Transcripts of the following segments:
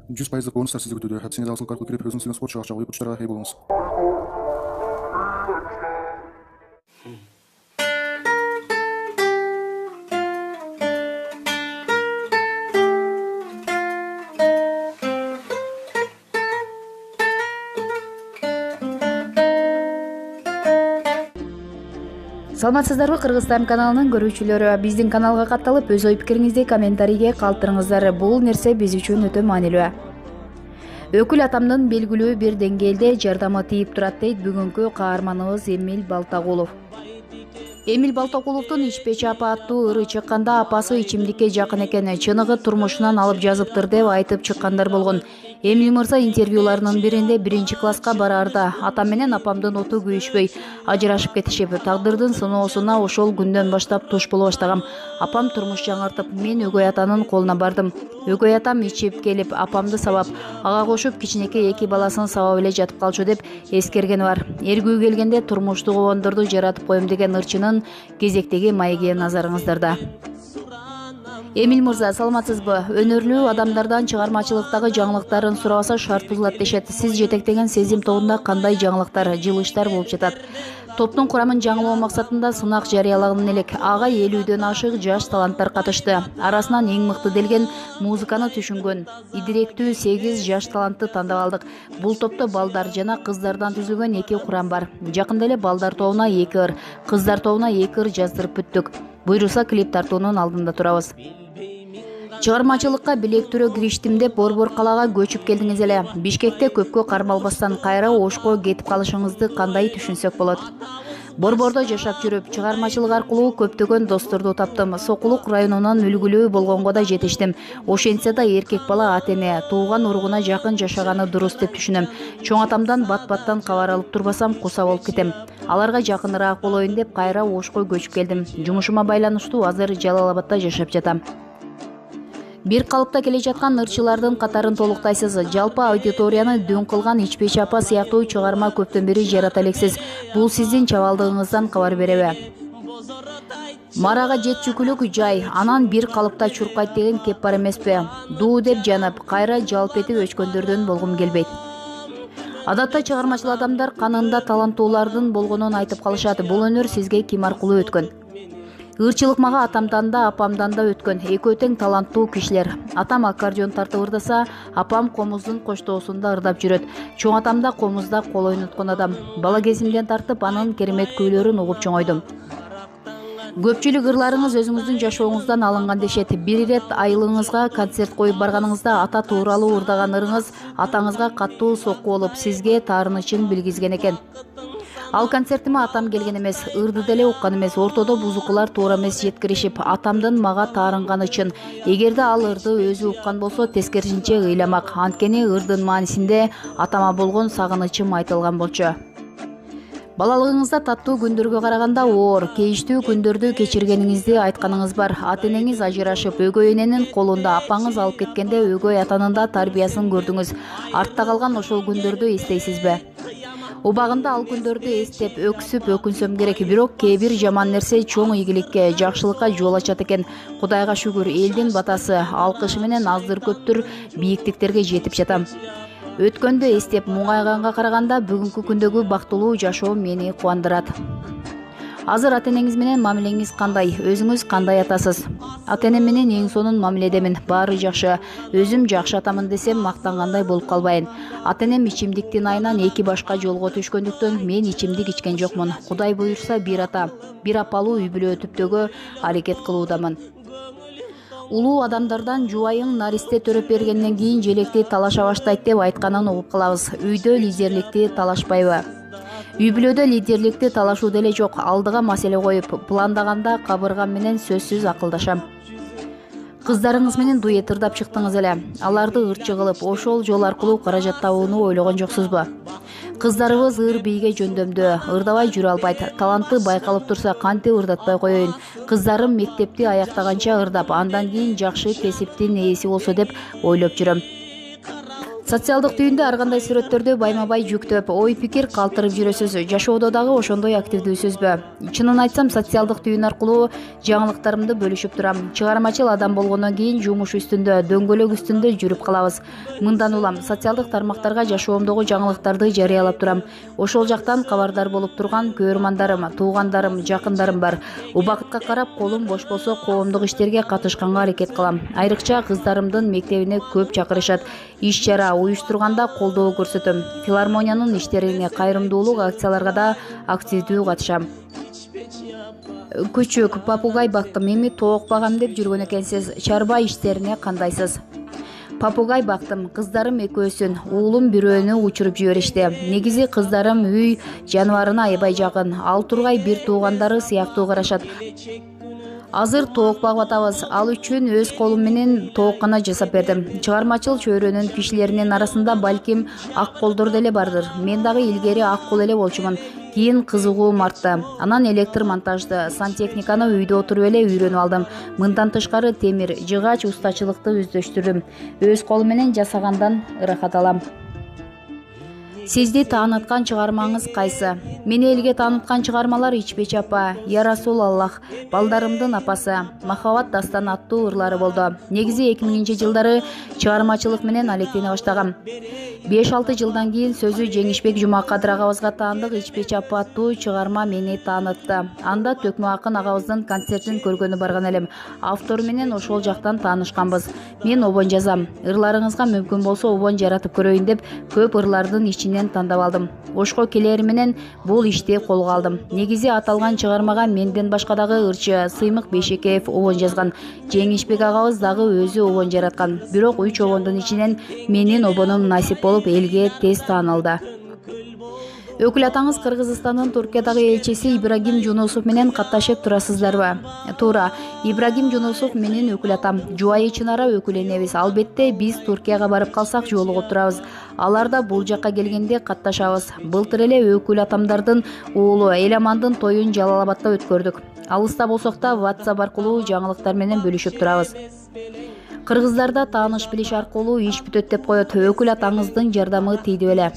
100% бонустар сізді күтуде. Әпсеңіз асыл арқылы кіріп өзіңіздің спортшы ақша ойып ұтыштарға ие болыңыз. Саламатсыздарбы, Кыргызстан каналынын көрүүчүлөрү. Биздин каналга катталып, өз ой пикириңизди комментарийге калтырыңыздар. Бул нерсе биз үчүн өтө маанилүү. Өкүл атамдын белгилүү бир деңгээлде жардамы тийип турат дейт бүгүнкү каарманыбыз Эмиль Балтагулов. Эмиль Балтагуловдун ичпечи апа аттуу ыры чыкканда апасы ичимдикке жакын экен, чыныгы турмушунан алып жазыптыр деп айтып чыккандар болгон. Эмиль мырза интервьюларынын биринде 1-класска бараарда атам менен апамдын оту күйүшпөй, ажырашып кетишип, тагдырдын сыноосуна ошол күндөн баштап туш боло баштагам. Апам турмуш жаңыртып, мен өгөй атанын колуна бардым. Өгөй атам ичип келип, апамды сабап, ага кошуп кичинекей 2 баласын сабап эле жатып калчу деп эскергени бар. Эргүү келгенде турмуштук обондорду жаратып коем деген ырчынын кезектеги маеги назарыңыздарда. Эмиль мырза, саламатсызбы? Өнөрлүү адамдардан чыгармачылыктагы жаңылыктарын сурабаса шарт бузулат дешет. Сиз жетектеген сезим тобунда кандай жаңылыктар, жылыштар болуп жатат? Топтун курамын жаңылоо максатында сынак жарыялаган элек. Ага 50дөн ашык жаш таланттар катышты. Арасынан эң мыкты делген музыканы түшүнгөн идиректүү 8 жаш талантты тандап алдык. Бул топто балдар жана кыздардан түзүлгөн 2 курам бар. Жакында эле балдар тобуна 2 ыр, кыздар тобуна 2 ыр жаздырып бүттүк. Буйруса клип тартуунун алдында турабыз. Чыгармачылыкка билектирөө кириштим деп Борбор калаага көчүп келдиңиз эле. Бишкекте көпкө кармалбастан кайра Ошко кетип калышыңызды кандай түшүнсөк болот? Борбордо жашап жүрүп, чыгармачылык аркылуу көптөгөн досторду таптым. Сокулук районунан үлгүлүү болгонго да жетиштим. Ошентсе да эркек бала ата-эне, тууган уругуна жакын жашаганы дурус деп түшүнөм. Чоң атамдан бат-баттан кабар алып турбасам куса болуп кетем. Аларга жакыныраак болоюн деп кайра Ошко көчүп келдим. Жумушума байланыштуу азыр Жалал Абадта жашап жатам. Бир калыпта келе жаткан ырчылардын катарын толуктайсыз. Жалпы аудиторияны дүн кылган ичпечи апа сыяктуу чыгарма көптөн бери жарата элексиз. Бул сиздин чабалдыгыңыздан кабар береби? Марага жетчүкүлүк жай, анан бир калыпта чуркайт деген кеп бар эмеспи? Дуу деп жанып, кайра жалп этип өчкөндөрдөн болгум келбейт. Адатта чыгармачыл адамдар канында таланттуулардын болгонун айтып калышат. Бул өнөр сизге ким аркылуу өткөн? Ырчылык мага атамдан да, апамдан да өткөн. Экөө тең таланттуу кишилер. Атам аккордеон тартып ырдаса, апам комуздун коштоосунда ырдап жүрөт. Чоң атам да комузда кол ойноткон адам. Бала кезимден тартып анын керемет күүлөрүн угуп чоңойдум. Көпчүлүк ырларыңыз өзүңүздүн жашооңуздан алынган дешет. Бир ирет айылыңызга концерт коюп барганыңызда ата тууралуу ырдаган ырыңыз атаңызга каттуу сокку болуп, сизге таарынычын билгизген экен. Ал концертиме атам келген эмес, ырды деле уккан эмес, ортодо бузукулар туура эмес жеткиришип, атамдын мага таарынганы үчүн. Эгерде ал ырды өзү уккан болсо, тескерисинче ыйламак. Анткени ырдын маанисинде атама болгон сагынычым айтылган болчу. Балалыгыңызда таттуу күндөргө караганда оор, кейиштүү күндөрдү кечиргениңизди айтканыңыз бар. Ата-энеңиз ажырашып, өгөй эненин колунда, апаңыз алып кеткенде өгөй атанын да тарбиясын көрдүңүз. Артта калган ошол күндөрдү эстейсизби? Убагында ал күндөрдү эстеп, өксүп өкүнсөм керек, бирок кээ бир жаман нерсе чоң ийгиликке, жакшылыкка жол ачат экен. Кудайга шүгүр, элдин батасы, алкышы менен аздыр көптүр бийиктиктерге жетип жатам. Өткөндү эстеп муңайганга караганда бүгүнкү күндөгү бактылуу жашоо мени кубандырат. Азыр ата-энеңиз менен мамилеңиз кандай? Өзүңүз кандай атасыз? Ата-энем менен эң сонун мамиледемин. Баары жакшы. Өзүм жакшы атамын десем мактангандай болуп калбайын. Ата-энем ичимдиктин айынан 2 башка жолго түшкөндүктөн мен ичимдик ичкен жокмун. Кудай буйрса бир ата, бир апалуу үй бүлө түптөөгө аракет кылуудамын. Улуу адамдардан жубайың наристе төрөп бергенден кийин желекти талаша баштайт деп айтканын угуп калабыз. Үйдө лидерликти талашпайбы? Үй бүлөдө лидерликти талашуу деле жок. Алдыга маселе коюп, пландаганда кабыргам менен сөзсүз акылдашам. Кыздарыңыз менен дуэт ырдап чыктыңыз эле. Аларды ырчы кылып, ошол жол аркылуу каражат табууну ойлогон жоксузбу? Кыздарыбыз ыр бийге жөндөмдүү, ырдабай жүрө албайт. Таланты байкалып турса, кантип ырдатпай коеюн? Кыздарым мектепти аяктаганча ырдап, андан кийин жакшы кесиптин ээси болсо деп ойлоп жүрөм. Социалдык түйүндө ар кандай сүрөттөрдү байма-бай жүктөп, ой пикир калтырып жүрөсүз. Жашоодо дагы ошондой активдүүсүзбү? Чынын айтсам, социалдык түйүн аркылуу жаңылыктарымды бөлүшүп турам. Чыгармачыл адам болгондон кийин жумуш үстүндө, дөңгөлөк үстүндө жүрүп калабыз. Мындан улам социалдык тармактарга жашоомдогу жаңылыктарды жарыялап турам. Ошол жактан кабардар болуп турган көрмандарым, туугандарым, жакындарым бар. Убакытка карап колум бош болсо коомдук иштерге катышканга аракет кылам. Айрыкча кыздарымдын мектебине көп чакырышат. Иш-чара уюштурганда колдоо көрсөтөм. Филармониянын иштерине, кайрымдуулук акцияларга да активдүү катышам. Күчүк папугай бактым, эми тоок багам деп жүргөн экенсиз. Чарба иштерине кандайсыз? Папугай бактым, кыздарым экөөсүн, уулум бирөөнү учуруп жиберишти. Негизи кыздарым үй жаныбарына аябай жакын, ал тургай бир туугандары сыяктуу карашат. Азыр тоок багып атабыз. Ал үчүн өз колум менен тооккана жасап бердим. Чыгармачыл чөйрөнүн кишилеринин арасында балким ак колдор деле бардыр. Мен дагы илгери ак кол эле болчумун. Кийин кызыгуум артты. Анан электр монтажды, сантехниканы үйдө отуруп эле үйрөнүп алдым. Мындан тышкары темир, жыгач устачылыкты өздөштүрдүм. Өз колум менен жасагандан ырахат алам. Сизди тааныткан чыгармаңыз кайсы? Мени элге тааныткан чыгармалар Ичпечи апа, Я Расул Аллах, Балдарымдын апасы, Махаббат дастаны аттуу ырлары болду. Негизи 2000-жылдары чыгармачылык менен алектене баштагам. 5-6 жылдан кийин сөзү Жеңишбек Жумакадыр агабызга таандык Ичпечи апа аттуу чыгарма мени таанытты. Анда Төкмө акын агабыздын концертин көргөнү барган элем. Автору менен ошол жактан таанышканбыз. Мен обон жазам. Ырларыңызга мүмкүн болсо обон жаратып көрөйүн деп көп ырлардын ичинен тандап алдым. Ошко келери менен бул ишти колго алдым. Негизи аталган чыгармага менден башка дагы ырчы Сыймык Бейшекеев обон жазган. Жеңишбек агабыз дагы өзү обон жараткан. Бирок 3 обондун ичинен менин обонум насип болуп элге тез таанылды. Өкүл атаңыз Кыргызстандын Туркиядагы элчиси Ибрагим Жунусов менен катташып турасыздарбы? Туура. Ибрагим Жунусов менин өкүл атам. Жубайы Чынара өкүл энебиз. Албетте биз Туркияга барып калсак жолугуп турабыз. Алар да бул жакка келгенде катташабыз. Былтыр эле өкүл атамдардын уулу Эламандын тоюн Жалал Абадта өткөрдүк. Алыста болсок да WhatsApp аркылуу жаңылыктар менен бөлүшүп турабыз. Кыргыздарда тааныш билиш аркылуу иш бүтөт деп коет. Өкүл атаңыздын жардамы тийди беле?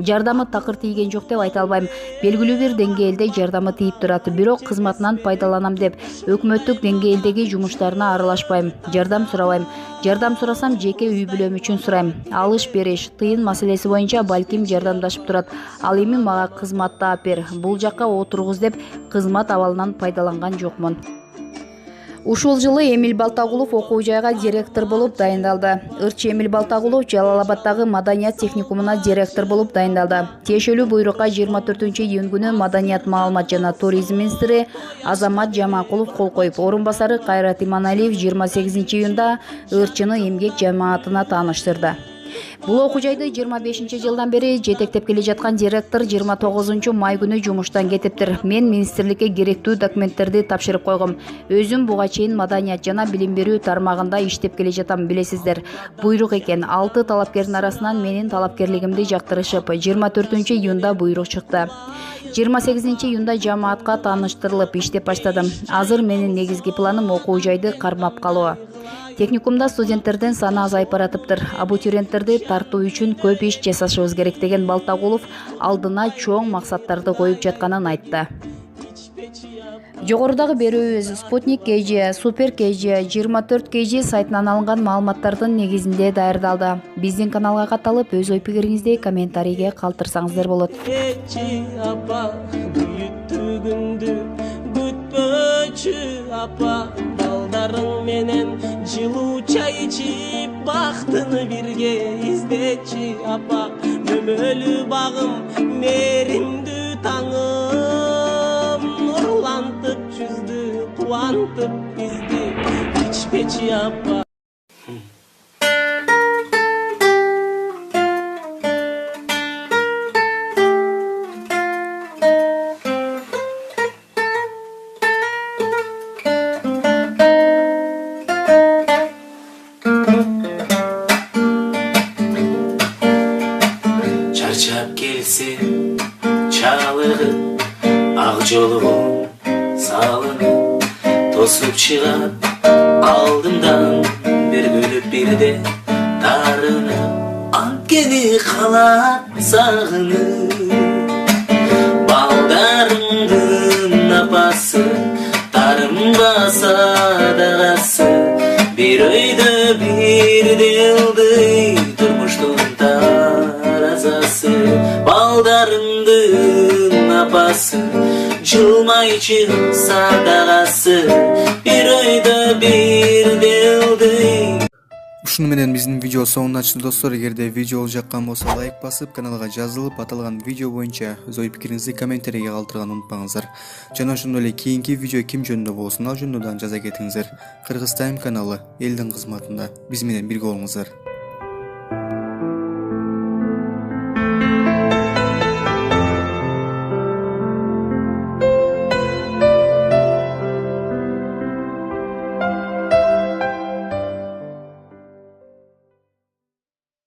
Жардамы такыр тийген жок деп айта албайм. Белгилүү бир деңгээлде жардамы тийип турат. Бирок кызматынан пайдаланам деп өкмөттүк деңгээлдеги жумуштарына аралашпайм. Жардам сурабайм. Жардам сурасам жеке үй бүлөм үчүн сурайм. Алыш бериш, тыйын маселеси боюнча балким жардамдашып турат. Ал эми мага кызмат таап бер, бул жакка отургуз деп кызмат абалынан пайдаланган жокмун. Ушул жылы Эмил Балтагулов окуу жайга директор болуп дайындалды. Ырчы Эмил Балтагулов Жалал Абадтагы Маданият техникумуна директор болуп дайындалды. Тиешелүү буйрукка 24-июнь күнү Маданият, маалымат жана туризм министри Азамат Жамакулов кол коюп, орун басары Кайрат Иманалиев 28-июнда ырчыны эмгек жамаатына тааныштырды. Бул окуу жайды 25-жылдан бери жетектеп келе жаткан директор 29 май күнү жумуштан кетиптир. Мен министрликке керектүү документтерди тапшырып койгом. Өзүм буга чейин маданият жана билим берүү тармагында иштеп келе жатам, билесиздер. Буйрук экен. 6 талапкердин арасынан менин талапкерлигимди жактырышып, 24-июнда буйрук чыкты. 28-июнда жамаатка тааныштырылып иштеп баштадым. Азыр менин негизги планым окуу жайды кармап калуу. Техникумда студенттердин саны азайып баратыптыр. Абутуренттерди тартуу үчүн көп иш жасашыбыз керек деген Балтагулов алдына чоң максаттарды коюп жатканын айтты. Жогорудагы берүүбүз Спутник KG, Супер KG, 24 KG сайтынан алынган маалыматтардын негизинде даярдалды. Биздин каналга катталып, өз ой пикириңизди комментарийге калтырсаңыздар болот. Апа, балдарың менен жылуу чай ичип, бактыны бирге издечи апа. Мөмөлүү багым, мериндүү таңым, нурлантып жүздү, кубантып бизди, ичпечи апа. Чарчап келсе чалыгып, ак жолугун салынып, тосуп чыгат алдымдан бир күлүп бирде тарынып. сени калат сагынып. Балдарымдын апасы, тарынбаса дагасы, бир өйдө бирде ылдый турмуштун таразасы. Балдарымдын апасы, жылмай чыгса дагасы, бир өйдө бирде ылдый. Ушуну менен биздин видео соңуна чыкты достор. Эгерде видео жаккан болсо лайк басып, каналга жазылып, аталган видео боюнча өз ой пикириңизди комментарийге калтырганды унутпаңыздар. Жана ошондой эле кийинки видео ким жөнүндө болсун, ал жөнүндө дагы жаза кетиңиздер. Кыргыз Тайм каналы элдин кызматында. Биз менен бирге болуңуздар.